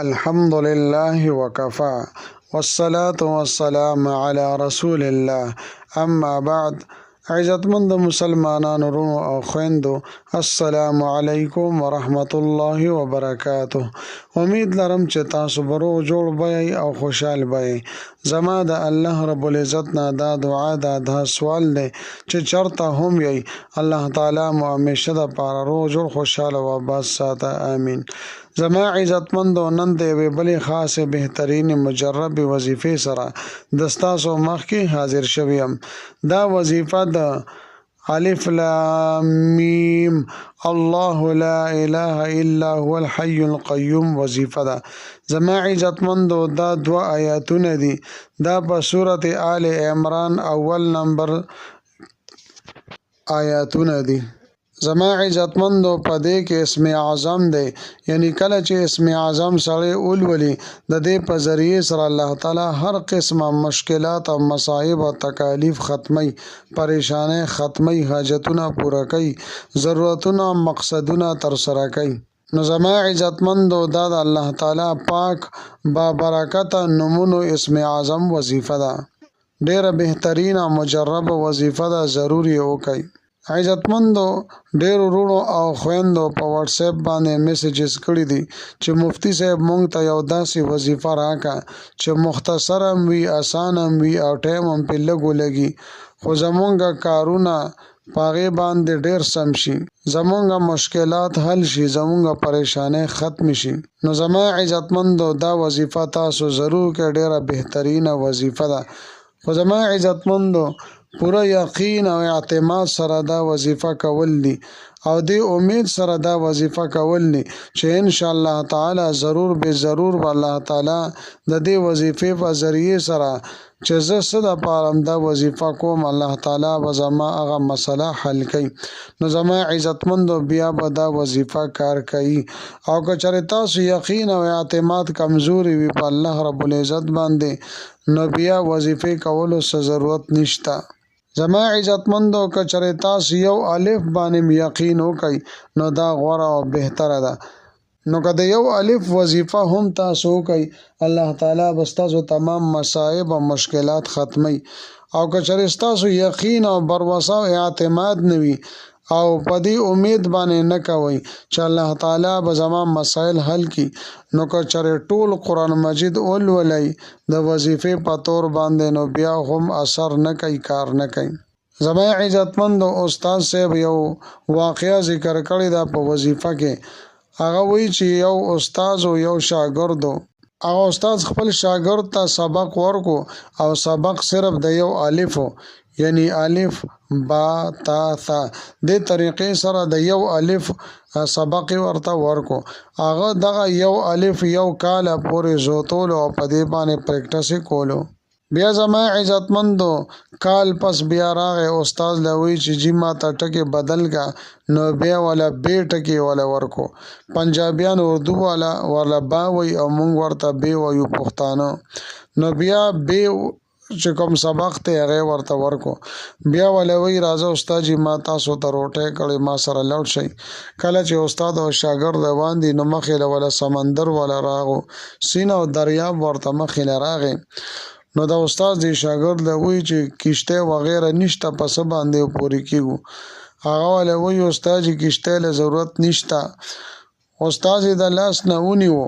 الحمد لله وكفى والصلاة والسلام على رسول الله اما بعد. عزتمند مسلمانانو ورونو او خويندو، السلام علیکم ورحمت الله وبرکاته. امید لرم چې تاسو به روغ جوړ بئ او خوشحال بئ. زما د الله رب العزت نه دا دعا ده، دا سوال دی چې چرته هم یی الله تعالی مو همیشه د پاره روغ جوړ خوشحاله و آباد ساته، آمین. زما عزتمندو، نن د یوې بلې خاصې بهترین مجرب وظیفې سره د ستاسو مخکې حاضر شویم. دا وظیفه د الف لام میم الله لا اله الا هو الحي القيوم وظیفه ده. زما عزتمندو، دا دوه آیاتونه دي. دا په سورت آل عمران اول نمبر آیاتونه دي. زما عزتمندو، په دې کې اسم اعظم دی، یعنی کله چې اسم اعظم سړی ولولي د دې په ذریعه سره الله تعالی هر قسمه مشکلات او مصائب او تکالیف ختمی، پریشانه ختمی، حاجتونه پوره کوي، ضرورتونه مقصدونه تر سره کوي. نو زما عزتمندو، دا د الله تعالی پاک با برکت نمونو اسم اعظم وظیفه ده. ډیره بهترینه مجرب وظیفه ده، ضروري وکړئ. عزتمندو، ډیرو وروڼو او خویندو په واتس اپ باندې میسیجز کړي دي چې مفتی صاحب مونږ ته یو داسې وظیفه راکا چې مختصر هم وي، آسان هم وي او ټایم هم پې لږ ولګي، خو زمونږ کارونه پاغې باندې ډیر سم شي، زمونږ مشکلات حل شي، زمونږ پریشانې ختم شي. نو زما عزتمندو، دا وظیفه تاسو ضرور کې ډیره بهترینه وظیفه ده. خو زما عزتمندو، پوره یقین او اعتماد سره دا وظیفه کول دي او دې امید سره دا وظیفه کول دي چې ان شاء الله تعالی ضرور به ضرور الله تعالی د دې وظیفې په ذریعه سره چې زه څه دپاره دا وظیفه کوم، الله تعالی به زما هغه مسله حل کوي. نو زما عزتمندو، بیا به دا وظیفه کار کوي. او که چېرې تاسو یقین او اعتماد کمزوري وي په الله رب العزت باندې، نو بیا وظیفې کولو څه ضرورت نشته. زما عزتمندو، که چېرې تاسو یو الف باندې یقین وکئ نو دا غوره او بهتره ده. نو که د یو الف وظیفه هم تاسو وکئ، الله تعالی به ستاسو تمام مصائب او مشکلات ختمی. او که چېرې ستاسو یقین او بروسه او اعتماد نه وي او په دې امید باندې نه کوئ چې الله تعالی به زما مسائل حل کړي، نو که چېرې ټول قرآن مجید ولولئ د وظیفې په طور باندې، نو بیا هم اثر نه کوي، کار نه کوي. زما عزتمندو، استاد صاحب یو واقعه ذکر کړې ده په وظیفه کې. هغه وایي چې یو استاد او یو شاګرد، هغه استاد خپل شاګرد ته سبق ورکو او سبق صرف د یو الف، یعنی الف با تا ثا دې طریقې سره د یو الف سبق ورته ورکو. هغه دغه یو الف یو کاله پورې زوتولو او په دې باندې پریکټس کولو. بیا زما عزتمندو، کال پس بیا راغی، استاد لوی چې جی ما ته ټکي بدل کا، نو بیا والا بے ټکي والا ورکو. پنجابیان اردو والا ورله با وی او مونږ ورته بے ویو پښتانه. نو بیا بے چې کوم سبق ته هغه ورته ورکو. بیا ولوي راځه استاد جی ما تاسو ته روټه کړي، ما سره لوټ شي. کله چې استاد او شاګرد روان دي، نو مخې له ولا سمندر ولا راغو، سینه او دریاب ورته مخې له راغی. نو دا استاد دی شاګرد له وی چې کشته وغیرہ نشته، پس باندې پوری کیږو. هغه له وی استاد جی کشته له ضرورت نشته. استاد د لاس نه ونیو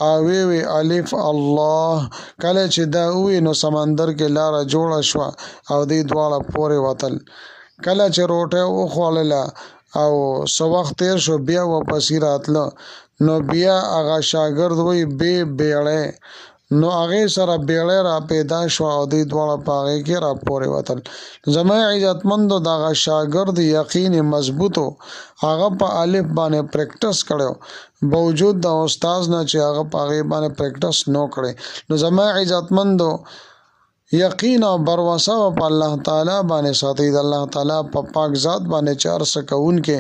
او وی الف الله. کله چې دا وی نو سمندر کې لاره جوړه شو او دې دواړه پورې وتل. کله چې روټه وخوړله او سو وخت تیر شو، بیا واپس راتله. نو بیا هغه شاګرد وی بیړې، نو هغه سره بیړې را پیدا شو او دې دواړه په هغې کې را پورې وتل. زما عزتمندو، دغه شاګرد یقین مضبوطو، هغه په الف باندې پریکټس کړو باوجود د استاد نه چې هغه په هغې باندې پریکټس نو کړی. نو زما عزتمندو، یقین او بروسه په الله تعالی باندې ساتئ. د الله تعالی په پاک ذات باندې چې هر څه کوونکی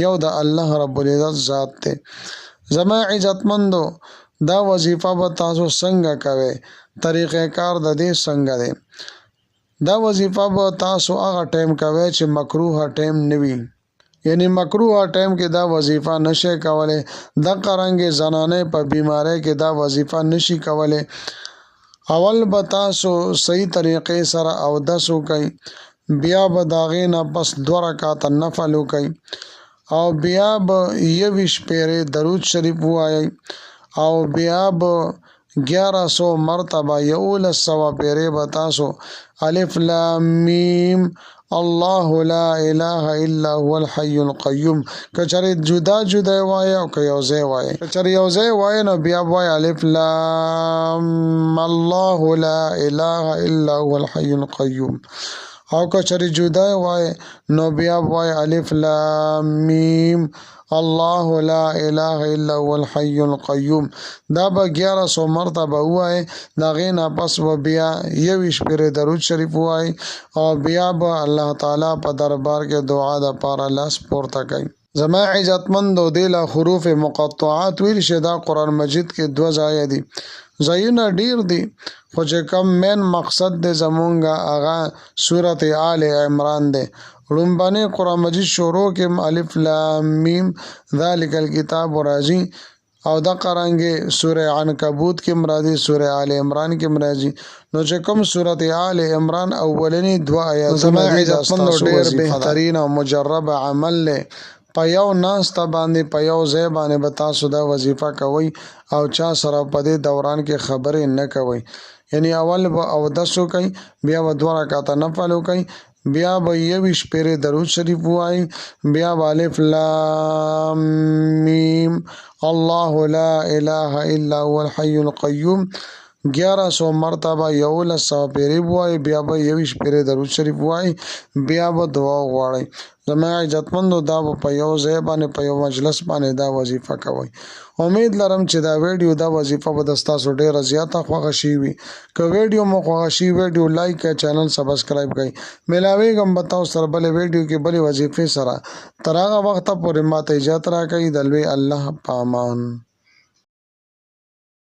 یو د الله رب العزت ذات دی. زما عزتمندو، دا وظیفه به تاسو څنګه کوئ، طریقې کار د دې څنګه دی. دا وظیفه به تاسو هغه ټایم کوئ چې مکروه ټایم نه وي. یعنی مکروه ټایم کې دا وظیفه نشي کولای. د قرانګي زنانه په بیماری کې دا وظیفه نشي کولای. اول به تاسو صحیح طریقې سره او دسو کوي، بیا به داغې نه پس 2 رکعات نفل کوي او بیا به 21 پیره درود شریف وایي او بیا به 1100 مرتبه 1100 پیره به تاسو الف لام میم الله لا اله الا هو الحي القيوم کچره جدا جدا وای او که یوځای وای. کچره یوځای وای نو بیا وای الف لام الله لا اله الا هو الحي القيوم او کچره جدا وای نو بیا وای الف لام میم الله لا اله الا هو الحي القيوم. دا به 1100 مرتبه وای. دا غینا پس و بیا 21 پیر درود شریف وای او بیا به الله تعالی په دربار کې دعا د پاره لاس پورته کوي. زما عزتمندو د حروف مقطعات ویل شدا قران مجید کې 2 ځای دي. ځایونه ډیر دي خو چې کم مین مقصد د زمونږه هغه سورته آل عمران ده. لومبانه قران مجید شروع کې الف لام میم ذالک الکتاب راځي او د قرانګه سوره عنکبوت کې مرادي سوره آل عمران کې مرادي. نو چې کوم سوره آل عمران اولنی 2 آیاتونه ډیر بهترین او مجرب عمل له په یو ناس ته باندې په یو ځای باندې به تاسو دا وظیفه کوي او چا سره په دې دوران کې خبرې نه کوي. یعنی اول به او دسو کوي، بیا به 2 رکعات نفل کوي، بیا به 21 پیره درود شریف وایي، بیا به الف لام میم الله لا اله الا هو الحي القيوم 1100 مرتبه 1100 پیره وایي، بیا به 21 پیره درود شریف وایي، بیا به دعا غواړي. زما عزتمندو دا په یو ځای باندې په یو مجلس باندې دا وظیفه کوي. امید لرم چې دا ویډیو دا وظیفه به تاسو ډیره زیاته خوښه شي وي. که ویډیو مو خوښه شي ویډیو لایک کړئ، چینل سبسکرایب کړئ. ملاویږم به تاسو سره بل ویډیو کې بل وظیفه سره. تر هغه وخت پورې ماته اجازه راکړئ. د لوی الله په امان.